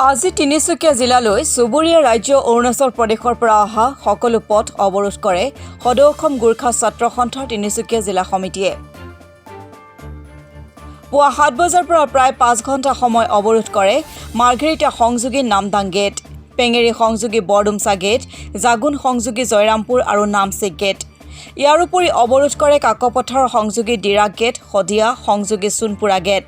আজি তিনিচুকীয়া জিলালৈ চুবুৰীয়া ৰাজ্য অৰুণাচল প্ৰদেশৰ পৰা অহা সকলো পথ অৱৰোধ কৰে সদৌ অসম গোৰ্খা ছাত্ৰ সন্থাৰ তিনিচুকীয়া জিলা সমিতিয়ে। পুৱা ৭ বজাৰ পৰা প্ৰায় ৫ ঘণ্টা সময় অৱৰোধ কৰে মাৰ্ঘেৰিটা সংযোগী নামদাং গেট, পেঙেৰি সংযোগী বৰডুমছা গেট, জাগুন সংযোগী জয়ৰামপুৰ আৰু নামচিক গেট। ইয়াৰ উপৰি অৱৰোধ কৰে কাকপথাৰ সংযোগী ডিৰাক গেট, শদিয়া সংযোগী সোণপুৰা গেট।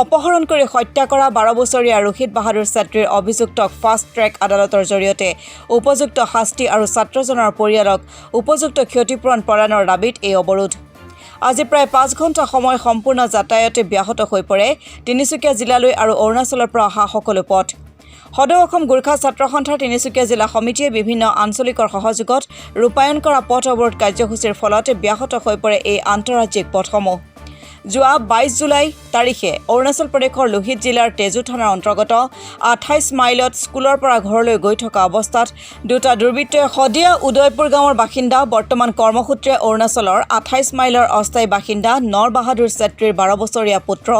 অপহৰণ কৰি হত্যা কৰা ১২ বছৰীয়া ৰোহিত বাহাদুৰ ছেত্ৰীৰ অভিযুক্তক ফাষ্ট ট্ৰেক আদালতৰ জৰিয়তে উপযুক্ত শাস্তি আৰু ছাত্ৰজনৰ পৰিয়ালক উপযুক্ত ক্ষতিপূৰণ প্ৰদানৰ দাবীত এই অৱৰোধ। আজি প্ৰায় ৫ ঘণ্টা সময় সম্পূৰ্ণ যাতায়াতে ব্যাহত হৈ পৰে তিনিচুকীয়া জিলালৈ আৰু অৰুণাচলৰ পৰা অহা সকলো পথ। সদৌ অসম গোৰ্খা ছাত্ৰ সন্থাৰ তিনিচুকীয়া জিলা সমিতিয়ে বিভিন্ন আঞ্চলিকৰ সহযোগত ৰূপায়ণ কৰা পথ অৱৰোধ কাৰ্যসূচীৰ ফলত ব্যাহত হৈ পৰে এই আন্তঃৰাজ্যিক পথসমূহ। যোৱা ২২ জুলাই তাৰিখে অৰুণাচল প্ৰদেশৰ লোহিত জিলাৰ তেজু থানাৰ অন্তৰ্গত ২৮ মাইলত স্কুলৰ পৰা ঘৰলৈ গৈ থকা অৱস্থাত দুটা দুৰ্বৃত্তই শদিয়া উদয়পুৰ গাঁৱৰ বাসিন্দা বৰ্তমান কৰ্মসূত্ৰে অৰুণাচলৰ ২৮ মাইলৰ অস্থায়ী বাসিন্দা নৰ বাহাদুৰ ছেত্ৰীৰ ১২ বছৰীয়া পুত্ৰ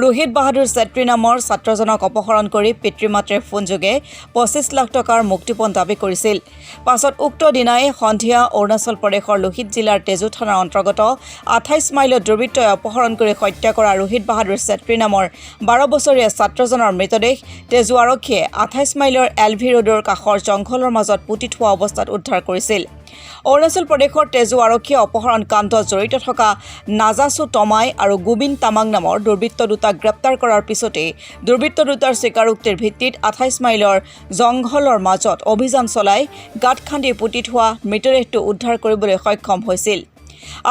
ৰোহিত বাহাদুৰ ছেত্ৰী নামৰ ছাত্ৰজনক অপহৰণ কৰি পিতৃ মাতৃৰ ফোনযোগে ২৫ লাখ টকাৰ মুক্তিপণ দাবী কৰিছিল। পাছত উক্ত দিনাই সন্ধিয়া অৰুণাচল প্ৰদেশৰ লোহিত জিলাৰ তেজু থানাৰ অন্তৰ্গত ২৮ মাইলত দুৰ্বৃত্তই অপহৰণ কৰি হত্যা কৰা ৰোহিত বাহাদুৰ ছেত্ৰী নামৰ ১২ বছৰীয়া ছাত্ৰজনৰ মৃতদেহ তেজু আৰক্ষীয়ে ২৮ মাইলৰ LV ৰোডৰ কাষৰ জংঘলৰ মাজত পুতি থোৱা অৱস্থাত উদ্ধাৰ কৰিছিল। অৰুণাচল প্ৰদেশৰ তেজু আৰক্ষীয়ে অপহৰণ কাণ্ডত জড়িত থকা নাজাচু টমাই আৰু গোবিন্দ তামাং নামৰ দুৰ্বৃত্ত দুটাক গ্ৰেপ্তাৰ কৰাৰ পিছতেই দুৰ্বৃত্ত দুটাৰ স্বীকাৰোক্তিৰ ভিত্তিত ২৮ মাইলৰ জংঘলৰ মাজত অভিযান চলাই গাঁত খান্দি পুতি থোৱা মৃতদেহটো উদ্ধাৰ কৰিবলৈ সক্ষম হৈছিল।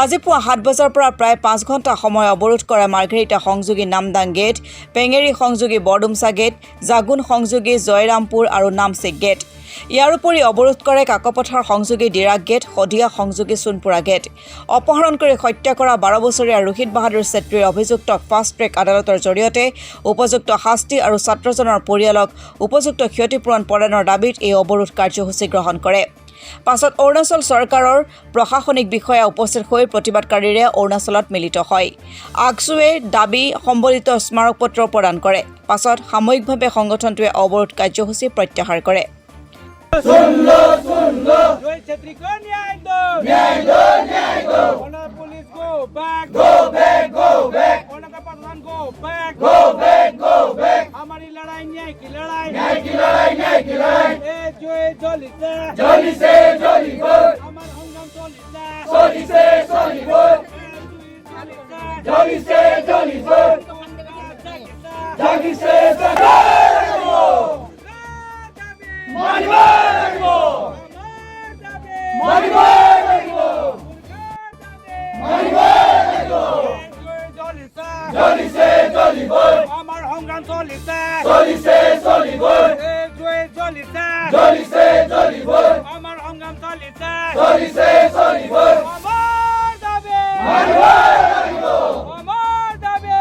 আজি পুৱা ৭ বজাৰ পৰা প্ৰায় ৫ ঘণ্টা সময় অৱৰোধ কৰে মাৰ্ঘেৰিটা সংযোগী নামদাং গেট, পেঙেৰি সংযোগী বৰডুমছা গেট, জাগুন সংযোগী জয়ৰামপুৰ আৰু নামচিক গেট। ইয়াৰ উপৰি অৱৰোধ কৰে কাকপথাৰ সংযোগী ডিৰাক গেট, শদিয়া সংযোগী সোণপুৰা গেট। অপহৰণ কৰি হত্যা কৰা ১২ বছৰীয়া ৰোহিত বাহাদুৰ ছেত্ৰীৰ অভিযুক্তক ফাষ্ট ট্ৰেক আদালতৰ জৰিয়তে উপযুক্ত শাস্তি আৰু ছাত্ৰজনৰ পৰিয়ালক উপযুক্ত ক্ষতিপূৰণ প্ৰদানৰ দাবীত এই অৱৰোধ কাৰ্যসূচী গ্ৰহণ কৰে। পাছত অৰুণাচল চৰকাৰৰ প্ৰশাসনিক বিষয়া উপস্থিত হৈ প্ৰতিবাদকাৰীৰে অৰুণাচলত মিলিত হয়। আগছুৱে দাবী সম্বলিত স্মাৰকপত্ৰ প্ৰদান কৰে। পাছত সাময়িকভাৱে সংগঠনটোৱে অৱৰোধ কাৰ্যসূচী প্ৰত্যাহাৰ কৰে। हमारी लड़ाई न्याय की लड़ाई, न्याय की लड़ाई, न्याय की लड़ाई। जोली से जोली बोल, हमार हंगाम जोली से बोल, जोली से जोली बोल, जागी से जोली से जोली बोल, हमार हंगाम जोली से बोल, जोली से जोली बोल, हमार हंगाम जोली से बोल, हमार दाबी, हमार दाबी,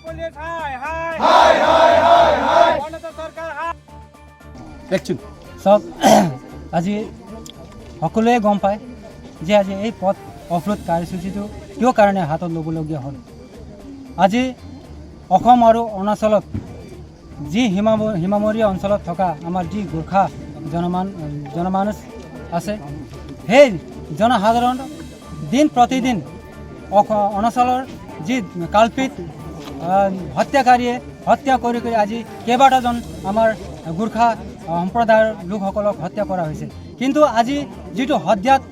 पुलिस हाय हाय हाय हाय हाय हाय, सरकार हाय। একচুৱেলি চব আজি সকলোৱে গম পায় যে আজি এই পথ অৱৰোধ কাৰ্যসূচীটো কিয় কাৰণে হাতত ল'বলগীয়া হ'ল। আজি অসম আৰু অৰুণাচলত যি সীমামূৰীয়া অঞ্চলত থকা আমাৰ যি গোৰ্খা জনমানুষ আছে, সেই জনসাধাৰণ দিন প্ৰতিদিন অৰুণাচলৰ যি কাল্পিত হত্যাকাৰীয়ে হত্যা কৰি আজি কেইবাটাজন আমাৰ গোৰ্খা সম্প্ৰদায়ৰ লোকসকলক হত্যা কৰা হৈছে। কিন্তু আজি যিটো হত্যাত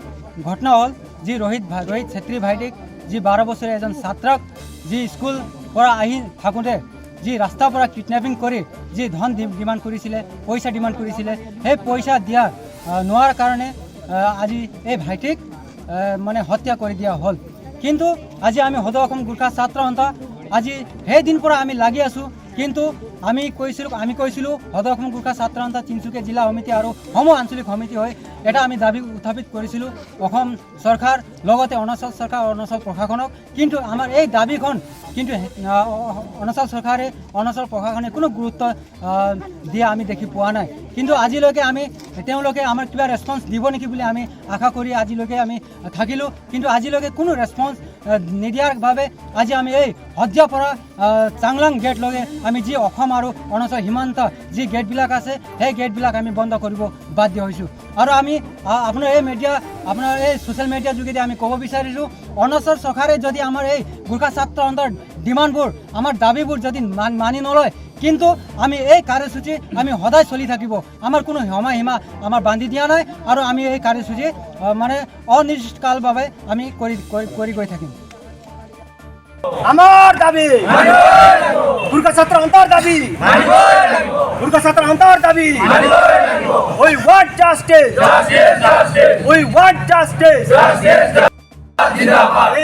ঘটনা হ'ল, যি ৰোহিত ছেত্ৰী ভাইটিক, যি 12 বছৰীয়া এজন ছাত্ৰক যি স্কুল পৰা আহি থাকোঁতে যি ৰাস্তাৰ পৰা কিডনেপিং কৰি যি ধন ডিমাণ্ড কৰিছিলে, পইচা ডিমাণ্ড কৰিছিলে, সেই পইচা দিয়া নোৱাৰ কাৰণে আজি এই ভাইটিক মানে হত্যা কৰি দিয়া হ'ল। কিন্তু আজি আমি সদৌ অসম গোৰ্খা ছাত্ৰ সন্থা আজি সেই দিন পৰা আমি লাগি আছোঁ। কিন্তু আমি কৈছিলোঁ সদৌ অসম গোৰ্খা ছাত্ৰ সন্থা তিনিচুকীয়া জিলা সমিতি আৰু সম আঞ্চলিক সমিতি হৈ এটা আমি দাবী উত্থাপিত কৰিছিলোঁ অসম চৰকাৰ লগতে অৰুণাচল চৰকাৰ অৰুণাচল প্ৰশাসনক। কিন্তু আমাৰ এই দাবীখন কিন্তু অৰুণাচল চৰকাৰে অৰুণাচল প্ৰশাসনে কোনো গুৰুত্ব দিয়া আমি দেখি পোৱা নাই। কিন্তু আজিলৈকে তেওঁলোকে আমাৰ কিবা ৰেছপন্স দিব নেকি বুলি আমি আশা কৰি আজিলৈকে আমি থাকিলোঁ। কিন্তু আজিলৈকে কোনো ৰেছপন্স নিদিয়াৰ বাবে আজি আমি এই হজিয়াৰ পৰা চাংলাং গেটলৈকে আমি যি অসম আৰু অৰুণাচল সীমান্ত যি গেটবিলাক আছে সেই গেটবিলাক আমি বন্ধ কৰিব বাধ্য হৈছোঁ আৰু আমি আপোনাৰ এই মিডিয়া আপোনাৰ এই ছ'চিয়েল মিডিয়াৰ যোগেদি আমি ক'ব বিচাৰিছোঁ অৰুণাচল চৰকাৰে যদি আমাৰ এই গোৰ্খা ছাত্ৰ আন্দোলনৰ ডিমাণ্ডবোৰ আমাৰ দাবীবোৰ যদি মানি নলয় কিন্তু আমি এই কাৰ্যসূচী আমি সদায় চলি থাকিব আমাৰ কোনো সময়সীমা আমাৰ বান্ধি দিয়া নাই আৰু আমি এই কাৰ্যসূচী মানে অনিৰ্দিষ্টকাল বাবে আমি কৰি গৈ থাকিম আমার দাবি গোর্খা ছাত্র অন্তর দাবি গোর্খা ছাত্র অন্তর দাবি উই ওয়ান্ট জাস্টিস উই ওয়ান্ট জাস্টিস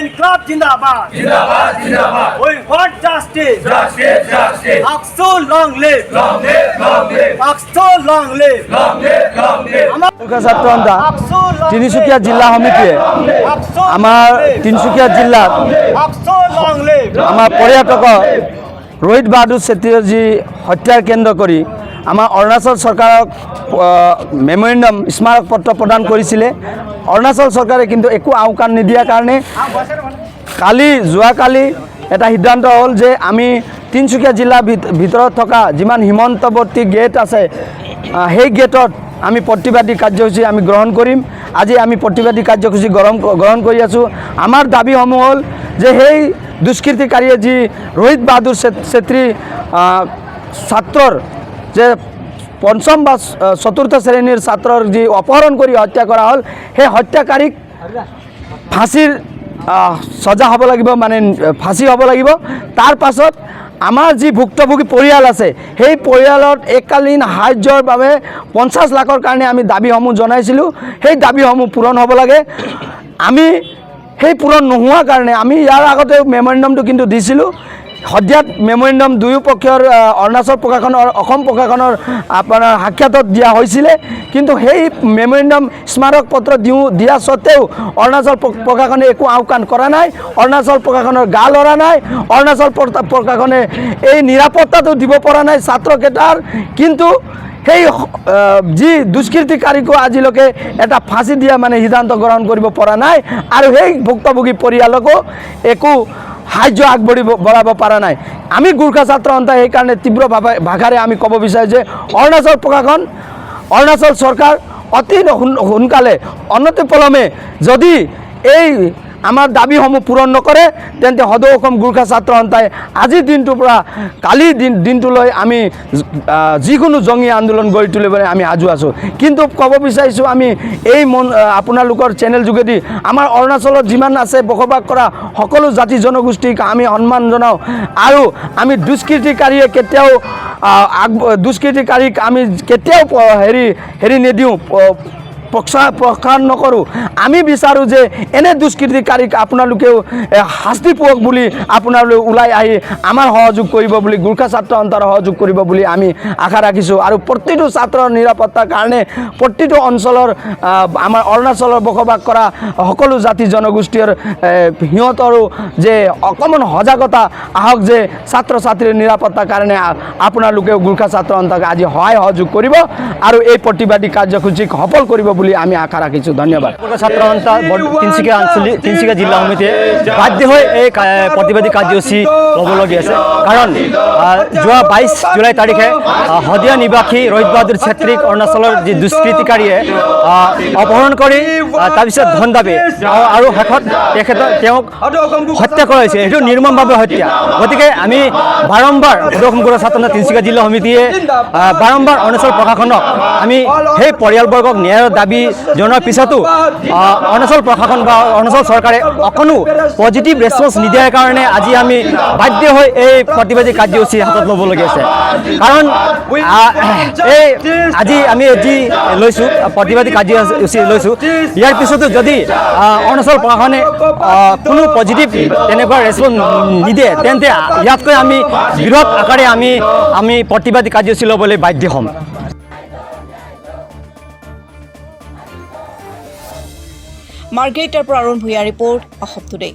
ইনকলাব জিন্দাবাদ উই ওয়ান্ট জাস্টিস আকসু লং লিভ আকসু লং লিভ গোর্খা ছাত্র আন্দোলন তিনিচুকীয়া জিলা সমিতিয়ে আমাৰ তিনিচুকীয়া জিলাত আমাৰ পৰ্যটক ৰোহিত বাহাদুৰ চেত্ৰীৰ যি হত্যাৰ কেন্দ্ৰ কৰি আমাৰ অৰুণাচল চৰকাৰক মেমৰেণ্ডাম স্মাৰক পত্ৰ প্ৰদান কৰিছিলে অৰুণাচল চৰকাৰে কিন্তু একো আওকাণ নিদিয়াৰ কাৰণে যোৱাকালি এটা সিদ্ধান্ত হ'ল যে আমি তিনিচুকীয়া জিলাৰ ভিতৰত থকা যিমান সীমান্তৱৰ্তী গেট আছে সেই গেটত আমি প্ৰতিবাদী কাৰ্যসূচী আমি গ্ৰহণ কৰিম আজি আমি প্ৰতিবাদী কাৰ্যসূচী গ্ৰহণ কৰি আছোঁ আমাৰ দাবীসমূহ হ'ল যে সেই দুষ্কৃতিকাৰীয়ে যি ৰোহিত বাহাদুৰ চেত্ৰী ছাত্ৰৰ যে পঞ্চম বা চতুৰ্থ শ্ৰেণীৰ ছাত্ৰৰ যি অপহৰণ কৰি হত্যা কৰা হ'ল সেই হত্যাকাৰীক ফাঁচীৰ সজা হ'ব লাগিব মানে ফাঁচী হ'ব লাগিব তাৰ পাছত আমাৰ যি ভুক্তভোগী পৰিয়াল আছে সেই পৰিয়ালত এককালীন সাহায্যৰ বাবে 50 লাখৰ কাৰণে আমি দাবীসমূহ জনাইছিলোঁ সেই দাবীসমূহ পূৰণ হ'ব লাগে আমি সেই পূৰণ নোহোৱাৰ কাৰণে আমি ইয়াৰ আগতে মেমৰেণ্ডামটো কিন্তু দিছিলোঁ সদ্যাত মেমৰেণ্ডাম দুয়ো পক্ষৰ অৰুণাচল প্ৰশাসনৰ অসম প্ৰশাসনৰ আপোনাৰ সাক্ষাতত দিয়া হৈছিলে কিন্তু সেই মেমৰেণ্ডাম স্মাৰক পত্ৰ দিয়া স্বত্তেও অৰুণাচল প্ৰশাসনে একো আওকাণ কৰা নাই অৰুণাচল প্ৰশাসনৰ গা লৰা নাই অৰুণাচল প্ৰশাসনে এই নিৰাপত্তাটো দিব পৰা নাই ছাত্ৰকেইটাৰ কিন্তু সেই যি দুষ্কৃতিকাৰীকো আজিলৈকে এটা ফাঁচি দিয়া মানে সিদ্ধান্ত গ্ৰহণ কৰিব পৰা নাই আৰু সেই ভুক্তভোগী পৰিয়ালকো একো সাহায্য আগবঢ়াব পৰা নাই আমি গোৰ্খা ছাত্ৰ সন্থা সেইকাৰণে তীব্ৰ ভাষাৰে আমি ক'ব বিচাৰোঁ যে অৰুণাচল প্ৰশাসন অৰুণাচল চৰকাৰ অতি সোনকালে অনতিপলমে যদি এই আমাৰ দাবীসমূহ পূৰণ নকৰে তেন্তে সদৌ অসম গোৰ্খা ছাত্ৰ সন্থাই আজিৰ দিনটোৰ পৰা কালি দিনটোলৈ আমি যিকোনো জঙ্গী আন্দোলন গঢ়ি তুলিবলৈ আমি সাজু আছোঁ কিন্তু ক'ব বিচাৰিছোঁ আমি এই আপোনালোকৰ চেনেল যোগেদি আমাৰ অৰুণাচলত যিমান আছে বসবাস কৰা সকলো জাতি জনগোষ্ঠীক আমি সন্মান জনাওঁ আৰু আমি দুষ্কৃতিকাৰীয়ে কেতিয়াও দুষ্কৃতিকাৰীক আমি কেতিয়াও হেৰি নিদিওঁ প্ৰসাৰ নকৰোঁ আমি বিচাৰোঁ যে এনে দুষ্কৃতিকাৰীক আপোনালোকেও শাস্তি পোৱাক বুলি আপোনালোকে ওলাই আহি আমাৰ সহযোগ কৰিব বুলি গোৰ্খা ছাত্ৰ সন্থাৰ সহযোগ কৰিব বুলি আমি আশা ৰাখিছোঁ আৰু প্ৰতিটো ছাত্ৰৰ নিৰাপত্তাৰ কাৰণে প্ৰতিটো অঞ্চলৰ আমাৰ অৰুণাচলৰ বসবাস কৰা সকলো জাতি জনগোষ্ঠীৰ সিহঁতৰো যে অকণমান সজাগতা আহক যে ছাত্ৰ ছাত্ৰীৰ নিৰাপত্তাৰ কাৰণে আপোনালোকেও গোৰ্খা ছাত্ৰ সন্থাক আজি সহায় সহযোগ কৰিব আৰু এই প্ৰতিবাদী কাৰ্যসূচীক সফল কৰিব বুলি আমি আশা ৰাখিছোঁ ধন্যবাদ গোৰ্খা ছাত্ৰ সন্থা তিনিচুকীয়া জিলা সমিতিয়ে বাধ্য হৈ এই প্ৰতিবাদী কাৰ্যসূচী ল'বলগীয়া আছে কাৰণ যোৱা 22 জুলাই তাৰিখে শদিয়া নিবাসী ৰোহিত বাহাদুৰ চেত্ৰীক অৰুণাচলৰ যি দুষ্কৃতিকাৰীয়ে অপহৰণ কৰি তাৰপিছত ধন দাবী আৰু শেষত তেওঁক হত্যা কৰা হৈছে এইটো নিৰ্মমভাৱে হত্যা গতিকে আমি বাৰম্বাৰ সদৌ অসম গোৰ্খা ছাত্ৰ সন্থা তিনিচুকীয়া জিলা সমিতিয়ে বাৰম্বাৰ অৰুণাচল প্ৰশাসনক আমি সেই পৰিয়ালবৰ্গক ন্যায়ৰ দাবী জনোৱাৰ পিছতো অৰুণাচল প্ৰশাসন বা অৰুণাচল চৰকাৰে অকণো পজিটিভ ৰেছপন্স নিদিয়াৰ কাৰণে আজি আমি বাধ্য হৈ এই প্ৰতিবাদী কাৰ্যসূচী হাতত ল'বলগীয়া আছে কাৰণ এই আজি আমি এটি লৈছোঁ প্ৰতিবাদী কাৰ্যসূচী লৈছোঁ ইয়াৰ পিছতো যদি অৰুণাচল প্ৰশাসনে কোনো পজিটিভ তেনেকুৱা ৰেছপন্স নিদিয়ে তেন্তে ইয়াতকৈ আমি বৃহৎ আকাৰে আমি প্ৰতিবাদী কাৰ্যসূচী ল'বলৈ বাধ্য হ'ম মাৰ্গ্ৰেটাৰ পৰা অৰুণ ভূঞা ৰিপৰ্ট অসম টুডে।